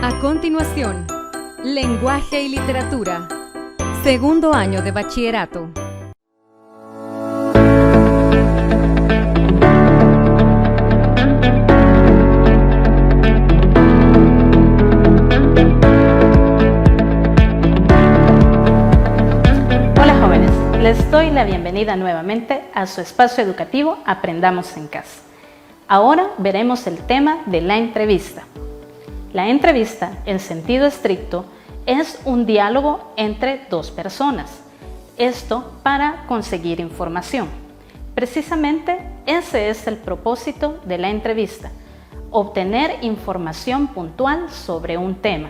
A continuación, Lenguaje y Literatura, segundo año de bachillerato. Hola jóvenes, les doy la bienvenida nuevamente a su espacio educativo Aprendamos en Casa. Ahora veremos el tema de la entrevista. La entrevista, en sentido estricto, es un diálogo entre dos personas. Esto para conseguir información. Precisamente ese es el propósito de la entrevista, obtener información puntual sobre un tema.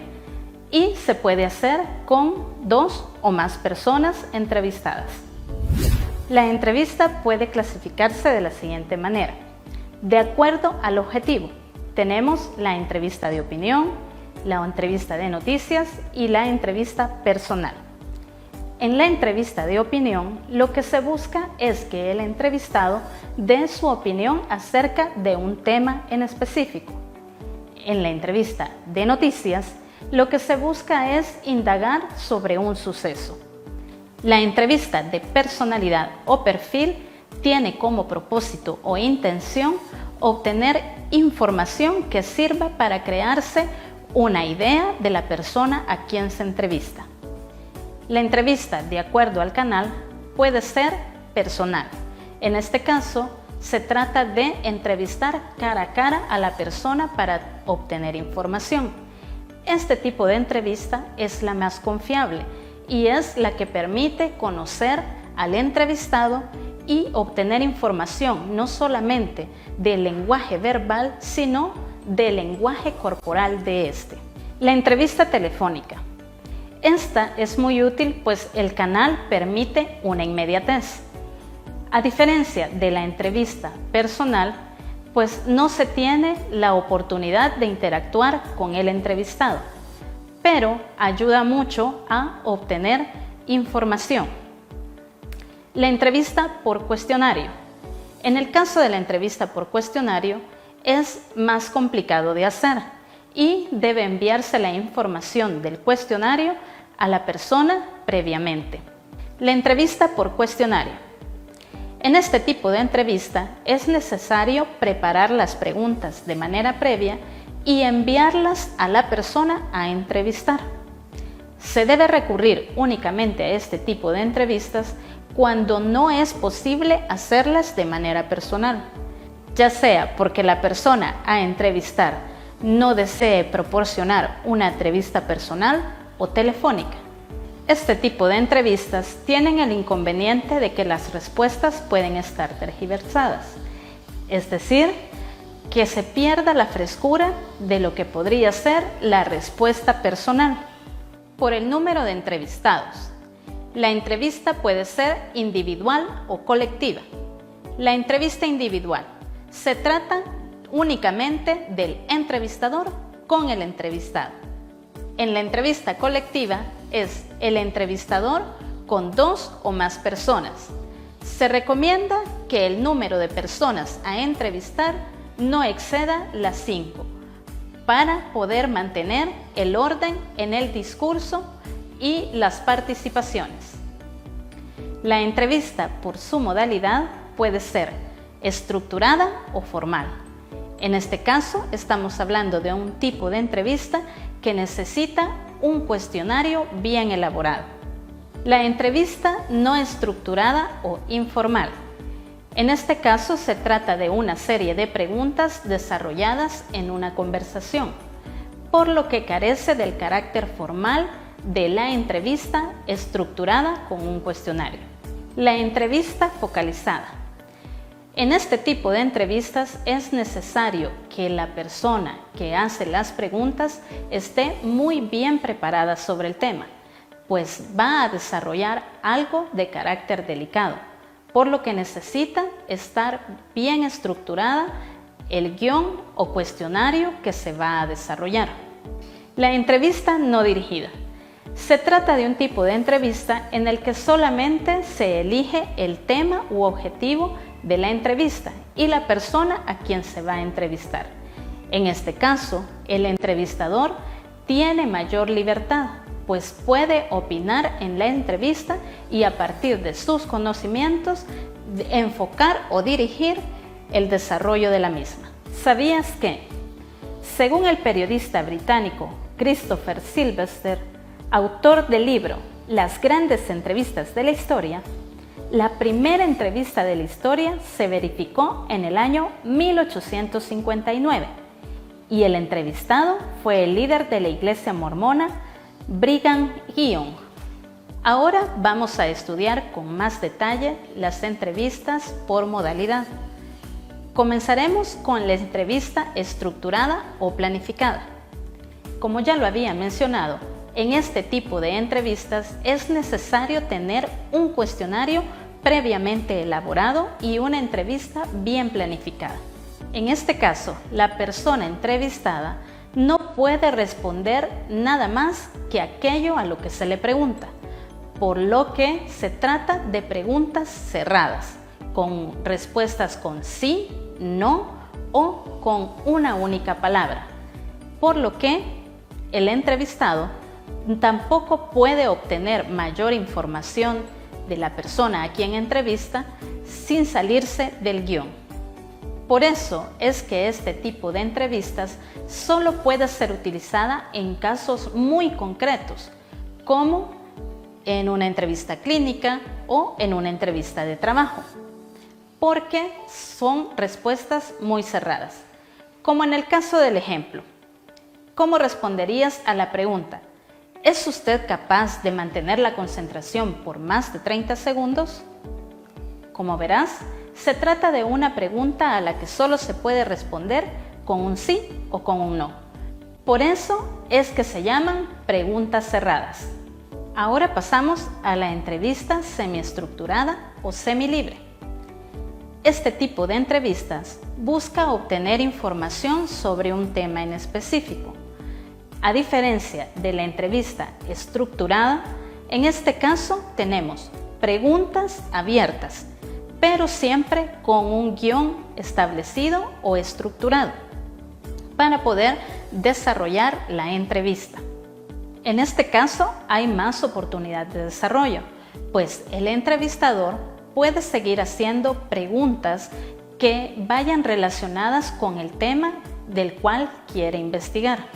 Y se puede hacer con dos o más personas entrevistadas. La entrevista puede clasificarse de la siguiente manera. De acuerdo al objetivo, tenemos la entrevista de opinión, la entrevista de noticias y la entrevista personal. En la entrevista de opinión, lo que se busca es que el entrevistado dé su opinión acerca de un tema en específico. En la entrevista de noticias, lo que se busca es indagar sobre un suceso. La entrevista de personalidad o perfil tiene como propósito o intención obtener información que sirva para crearse una idea de la persona a quien se entrevista. La entrevista, de acuerdo al canal, puede ser personal. En este caso, se trata de entrevistar cara a cara a la persona para obtener información. Este tipo de entrevista es la más confiable y es la que permite conocer al entrevistado y obtener información no solamente del lenguaje verbal, sino del lenguaje corporal de este. La entrevista telefónica. Esta es muy útil pues el canal permite una inmediatez. A diferencia de la entrevista personal, pues no se tiene la oportunidad de interactuar con el entrevistado, pero ayuda mucho a obtener información. La entrevista por cuestionario. En el caso de la entrevista por cuestionario, es más complicado de hacer y debe enviarse la información del cuestionario a la persona previamente. La entrevista por cuestionario. En este tipo de entrevista es necesario preparar las preguntas de manera previa y enviarlas a la persona a entrevistar. Se debe recurrir únicamente a este tipo de entrevistas cuando no es posible hacerlas de manera personal, ya sea porque la persona a entrevistar no desee proporcionar una entrevista personal o telefónica. Este tipo de entrevistas tienen el inconveniente de que las respuestas pueden estar tergiversadas, es decir, que se pierda la frescura de lo que podría ser la respuesta personal. Por el número de entrevistados. La entrevista puede ser individual o colectiva. La entrevista individual se trata únicamente del entrevistador con el entrevistado. En la entrevista colectiva es el entrevistador con dos o más personas. Se recomienda que el número de personas a entrevistar no exceda las 5 para poder mantener el orden en el discurso y las participaciones. La entrevista por su modalidad puede ser estructurada o formal. En este caso estamos hablando de un tipo de entrevista que necesita un cuestionario bien elaborado. La entrevista no estructurada o informal. En este caso se trata de una serie de preguntas desarrolladas en una conversación, por lo que carece del carácter formal de la entrevista estructurada con un cuestionario. La entrevista focalizada. En este tipo de entrevistas es necesario que la persona que hace las preguntas esté muy bien preparada sobre el tema, pues va a desarrollar algo de carácter delicado, por lo que necesita estar bien estructurada el guión o cuestionario que se va a desarrollar. La entrevista no dirigida. Se trata de un tipo de entrevista en el que solamente se elige el tema u objetivo de la entrevista y la persona a quien se va a entrevistar. En este caso, el entrevistador tiene mayor libertad, pues puede opinar en la entrevista y a partir de sus conocimientos enfocar o dirigir el desarrollo de la misma. ¿Sabías que, según el periodista británico Christopher Sylvester, autor del libro Las grandes entrevistas de la historia, la primera entrevista de la historia se verificó en el año 1859 y el entrevistado fue el líder de la iglesia mormona Brigham Young? Ahora vamos a estudiar con más detalle las entrevistas por modalidad. Comenzaremos con la entrevista estructurada o planificada. Como ya lo había mencionado, en este tipo de entrevistas es necesario tener un cuestionario previamente elaborado y una entrevista bien planificada. En este caso, la persona entrevistada no puede responder nada más que aquello a lo que se le pregunta, por lo que se trata de preguntas cerradas, con respuestas con sí, no o con una única palabra, por lo que el entrevistado tampoco puede obtener mayor información de la persona a quien entrevista sin salirse del guión. Por eso es que este tipo de entrevistas solo puede ser utilizada en casos muy concretos, como en una entrevista clínica o en una entrevista de trabajo, porque son respuestas muy cerradas. Como en el caso del ejemplo, ¿cómo responderías a la pregunta? ¿Es usted capaz de mantener la concentración por más de 30 segundos? Como verás, se trata de una pregunta a la que solo se puede responder con un sí o con un no. Por eso es que se llaman preguntas cerradas. Ahora pasamos a la entrevista semiestructurada o semilibre. Este tipo de entrevistas busca obtener información sobre un tema en específico. A diferencia de la entrevista estructurada, en este caso tenemos preguntas abiertas, pero siempre con un guión establecido o estructurado para poder desarrollar la entrevista. En este caso hay más oportunidad de desarrollo, pues el entrevistador puede seguir haciendo preguntas que vayan relacionadas con el tema del cual quiere investigar.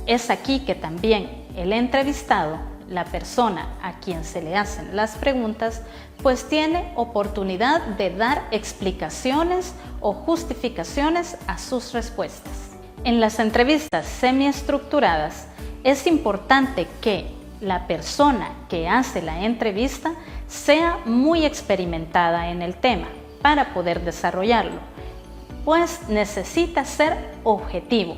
Es aquí que también el entrevistado, la persona a quien se le hacen las preguntas, pues tiene oportunidad de dar explicaciones o justificaciones a sus respuestas. En las entrevistas semiestructuradas es importante que la persona que hace la entrevista sea muy experimentada en el tema para poder desarrollarlo, pues necesita ser objetivo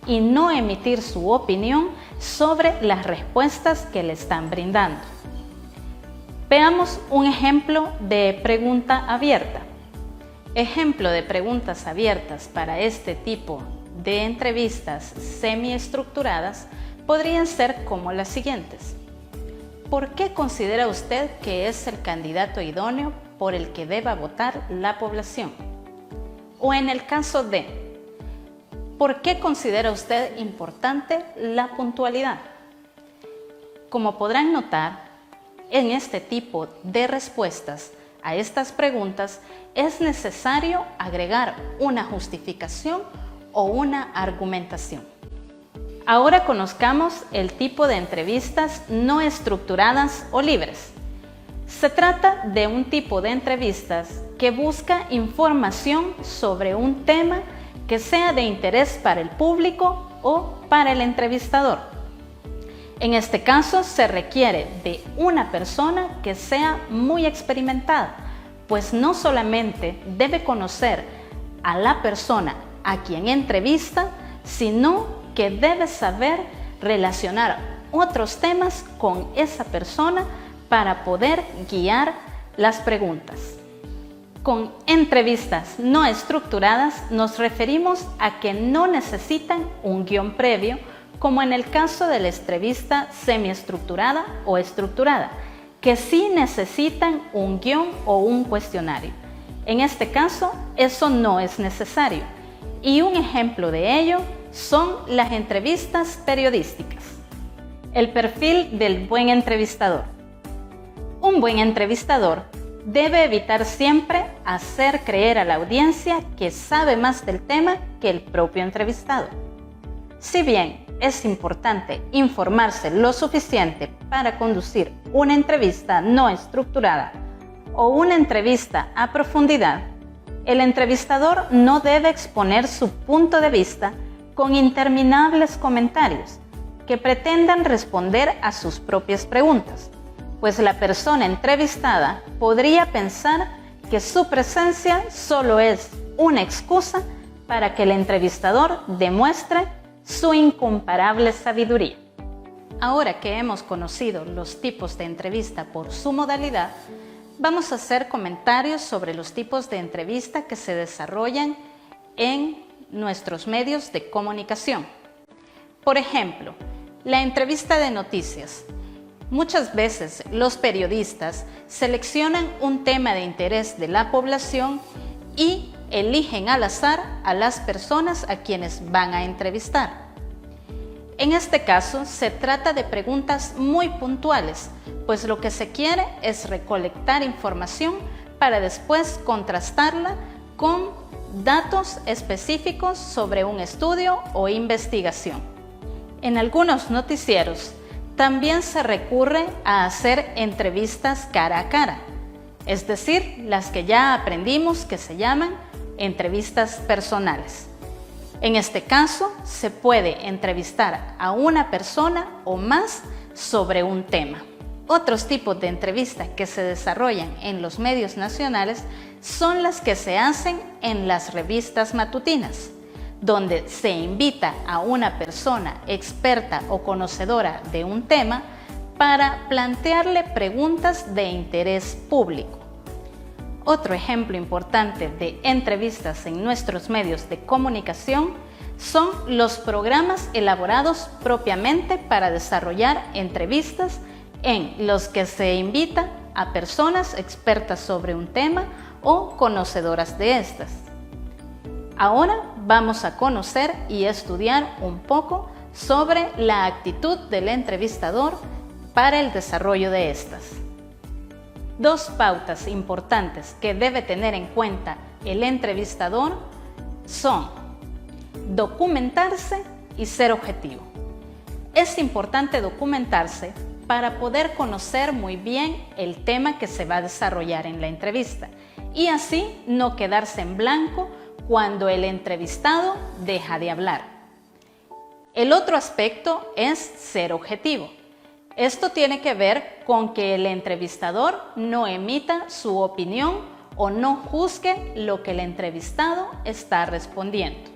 y no emitir su opinión sobre las respuestas que le están brindando. Veamos un ejemplo de pregunta abierta. Ejemplo de preguntas abiertas para este tipo de entrevistas semiestructuradas podrían ser como las siguientes. ¿Por qué considera usted que es el candidato idóneo por el que deba votar la población? O en el caso de ¿por qué considera usted importante la puntualidad? Como podrán notar, en este tipo de respuestas a estas preguntas es necesario agregar una justificación o una argumentación. Ahora conozcamos el tipo de entrevistas no estructuradas o libres. Se trata de un tipo de entrevistas que busca información sobre un tema que sea de interés para el público o para el entrevistador. En este caso se requiere de una persona que sea muy experimentada, pues no solamente debe conocer a la persona a quien entrevista, sino que debe saber relacionar otros temas con esa persona para poder guiar las preguntas. Con entrevistas no estructuradas nos referimos a que no necesitan un guión previo, como en el caso de la entrevista semiestructurada o estructurada, que sí necesitan un guión o un cuestionario. En este caso, eso no es necesario. Y un ejemplo de ello son las entrevistas periodísticas. El perfil del buen entrevistador. Un buen entrevistador debe evitar siempre hacer creer a la audiencia que sabe más del tema que el propio entrevistado. Si bien es importante informarse lo suficiente para conducir una entrevista no estructurada o una entrevista a profundidad, el entrevistador no debe exponer su punto de vista con interminables comentarios que pretendan responder a sus propias preguntas, pues la persona entrevistada podría pensar que su presencia solo es una excusa para que el entrevistador demuestre su incomparable sabiduría. Ahora que hemos conocido los tipos de entrevista por su modalidad, vamos a hacer comentarios sobre los tipos de entrevista que se desarrollan en nuestros medios de comunicación. Por ejemplo, la entrevista de noticias. Muchas veces los periodistas seleccionan un tema de interés de la población y eligen al azar a las personas a quienes van a entrevistar. En este caso, se trata de preguntas muy puntuales, pues lo que se quiere es recolectar información para después contrastarla con datos específicos sobre un estudio o investigación. En algunos noticieros también se recurre a hacer entrevistas cara a cara, es decir, las que ya aprendimos que se llaman entrevistas personales. En este caso, se puede entrevistar a una persona o más sobre un tema. Otros tipos de entrevistas que se desarrollan en los medios nacionales son las que se hacen en las revistas matutinas, donde se invita a una persona experta o conocedora de un tema para plantearle preguntas de interés público. Otro ejemplo importante de entrevistas en nuestros medios de comunicación son los programas elaborados propiamente para desarrollar entrevistas en los que se invita a personas expertas sobre un tema o conocedoras de estas. Ahora vamos a conocer y estudiar un poco sobre la actitud del entrevistador para el desarrollo de estas. Dos pautas importantes que debe tener en cuenta el entrevistador son documentarse y ser objetivo. Es importante documentarse para poder conocer muy bien el tema que se va a desarrollar en la entrevista y así no quedarse en blanco cuando el entrevistado deja de hablar. El otro aspecto es ser objetivo. Esto tiene que ver con que el entrevistador no emita su opinión o no juzgue lo que el entrevistado está respondiendo.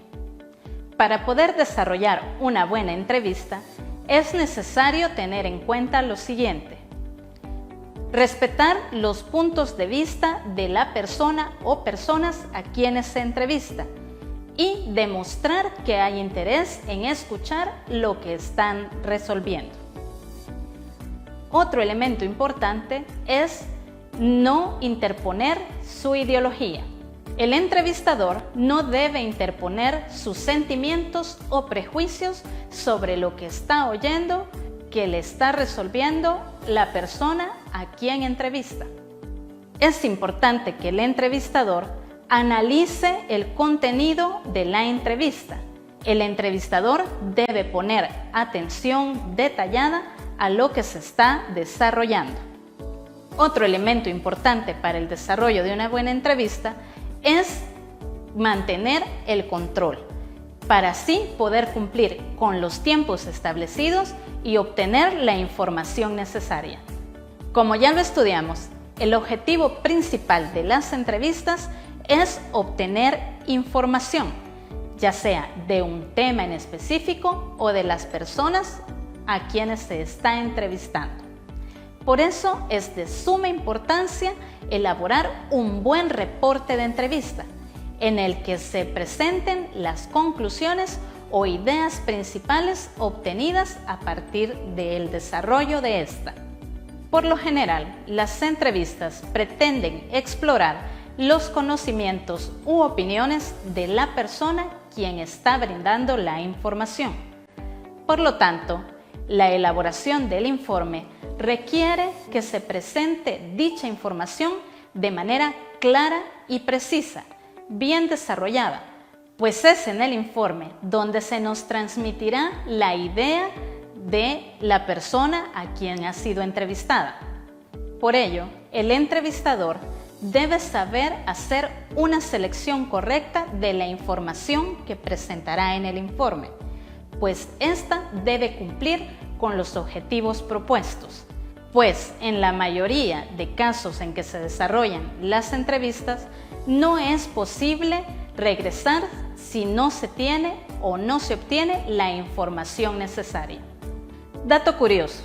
Para poder desarrollar una buena entrevista, es necesario tener en cuenta lo siguiente: respetar los puntos de vista de la persona o personas a quienes se entrevista y demostrar que hay interés en escuchar lo que están resolviendo. Otro elemento importante es no interponer su ideología. El entrevistador no debe interponer sus sentimientos o prejuicios sobre lo que está oyendo que le está resolviendo la persona a quien entrevista. Es importante que el entrevistador analice el contenido de la entrevista. El entrevistador debe poner atención detallada a lo que se está desarrollando. Otro elemento importante para el desarrollo de una buena entrevista es mantener el control, para así poder cumplir con los tiempos establecidos y obtener la información necesaria. Como ya lo estudiamos, el objetivo principal de las entrevistas es obtener información, ya sea de un tema en específico o de las personas a quienes se está entrevistando. Por eso es de suma importancia elaborar un buen reporte de entrevista en el que se presenten las conclusiones o ideas principales obtenidas a partir del desarrollo de esta. Por lo general, las entrevistas pretenden explorar los conocimientos u opiniones de la persona quien está brindando la información. Por lo tanto, la elaboración del informe requiere que se presente dicha información de manera clara y precisa, bien desarrollada, pues es en el informe donde se nos transmitirá la idea de la persona a quien ha sido entrevistada. Por ello, el entrevistador debe saber hacer una selección correcta de la información que presentará en el informe, pues ésta debe cumplir con los objetivos propuestos, pues en la mayoría de casos en que se desarrollan las entrevistas no es posible regresar si no se tiene o no se obtiene la información necesaria. Dato curioso,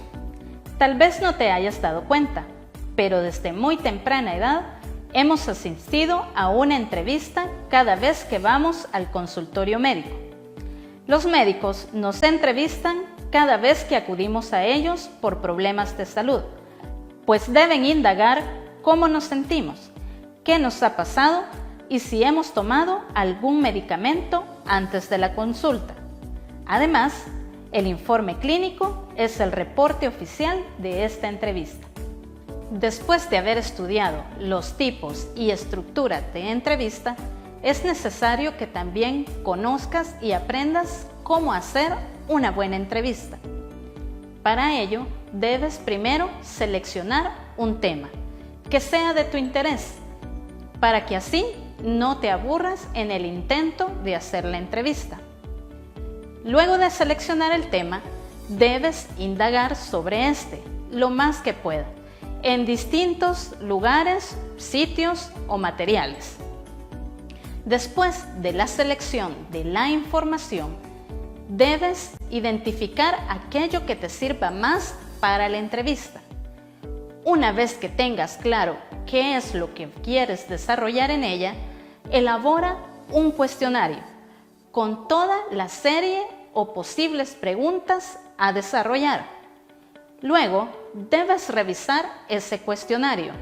tal vez no te hayas dado cuenta, pero desde muy temprana edad hemos asistido a una entrevista cada vez que vamos al consultorio médico. Los médicos nos entrevistan cada vez que acudimos a ellos por problemas de salud, pues deben indagar cómo nos sentimos, qué nos ha pasado y si hemos tomado algún medicamento antes de la consulta. Además, el informe clínico es el reporte oficial de esta entrevista. Después de haber estudiado los tipos y estructura de entrevista, es necesario que también conozcas y aprendas cómo hacer una buena entrevista. Para ello, debes primero seleccionar un tema que sea de tu interés, para que así no te aburras en el intento de hacer la entrevista. Luego de seleccionar el tema, debes indagar sobre este lo más que puedas, en distintos lugares, sitios o materiales. Después de la selección de la información, debes identificar aquello que te sirva más para la entrevista. Una vez que tengas claro qué es lo que quieres desarrollar en ella, elabora un cuestionario con toda la serie o posibles preguntas a desarrollar. Luego, debes revisar ese cuestionario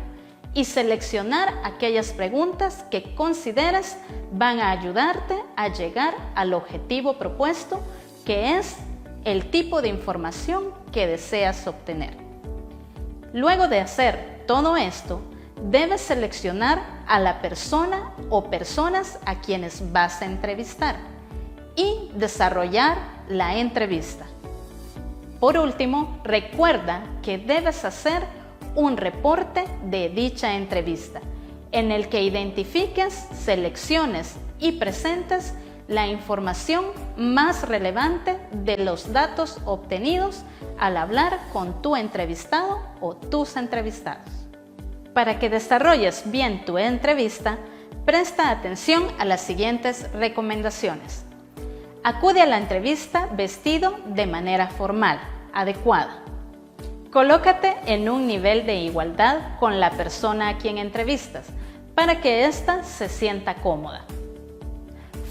y seleccionar aquellas preguntas que consideras van a ayudarte a llegar al objetivo propuesto, que es el tipo de información que deseas obtener. Luego de hacer todo esto, debes seleccionar a la persona o personas a quienes vas a entrevistar y desarrollar la entrevista. Por último, recuerda que debes hacer un reporte de dicha entrevista, en el que identifiques, selecciones y presentes la información más relevante de los datos obtenidos al hablar con tu entrevistado o tus entrevistados. Para que desarrolles bien tu entrevista, presta atención a las siguientes recomendaciones. Acude a la entrevista vestido de manera formal, adecuada. Colócate en un nivel de igualdad con la persona a quien entrevistas, para que ésta se sienta cómoda.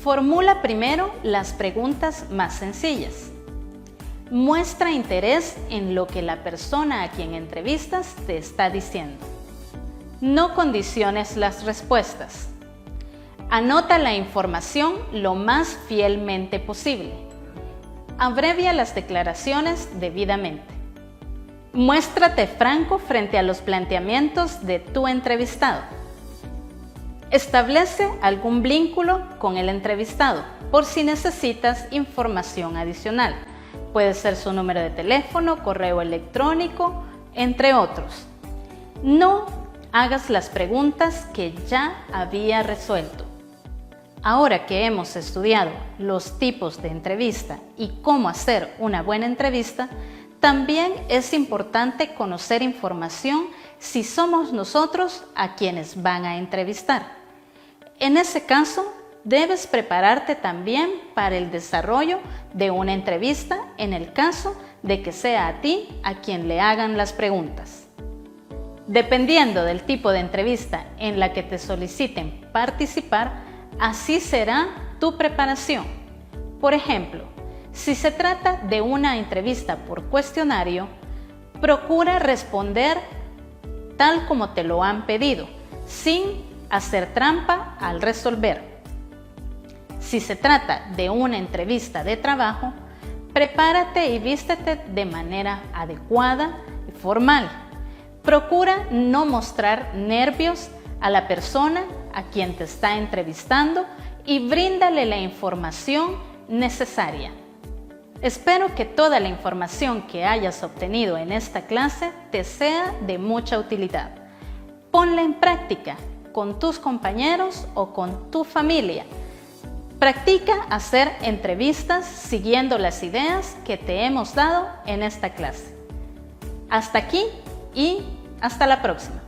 Formula primero las preguntas más sencillas. Muestra interés en lo que la persona a quien entrevistas te está diciendo. No condiciones las respuestas. Anota la información lo más fielmente posible. Abrevia las declaraciones debidamente. Muéstrate franco frente a los planteamientos de tu entrevistado. Establece algún vínculo con el entrevistado por si necesitas información adicional. Puede ser su número de teléfono, correo electrónico, entre otros. No hagas las preguntas que ya había resuelto. Ahora que hemos estudiado los tipos de entrevista y cómo hacer una buena entrevista, también es importante conocer información si somos nosotros a quienes van a entrevistar. En ese caso, debes prepararte también para el desarrollo de una entrevista en el caso de que sea a ti a quien le hagan las preguntas. Dependiendo del tipo de entrevista en la que te soliciten participar, así será tu preparación. Por ejemplo, si se trata de una entrevista por cuestionario, procura responder tal como te lo han pedido, sin hacer trampa al resolver. Si se trata de una entrevista de trabajo, prepárate y vístete de manera adecuada y formal. Procura no mostrar nervios a la persona a quien te está entrevistando y bríndale la información necesaria. Espero que toda la información que hayas obtenido en esta clase te sea de mucha utilidad. Ponla en práctica con tus compañeros o con tu familia. Practica hacer entrevistas siguiendo las ideas que te hemos dado en esta clase. Hasta aquí y hasta la próxima.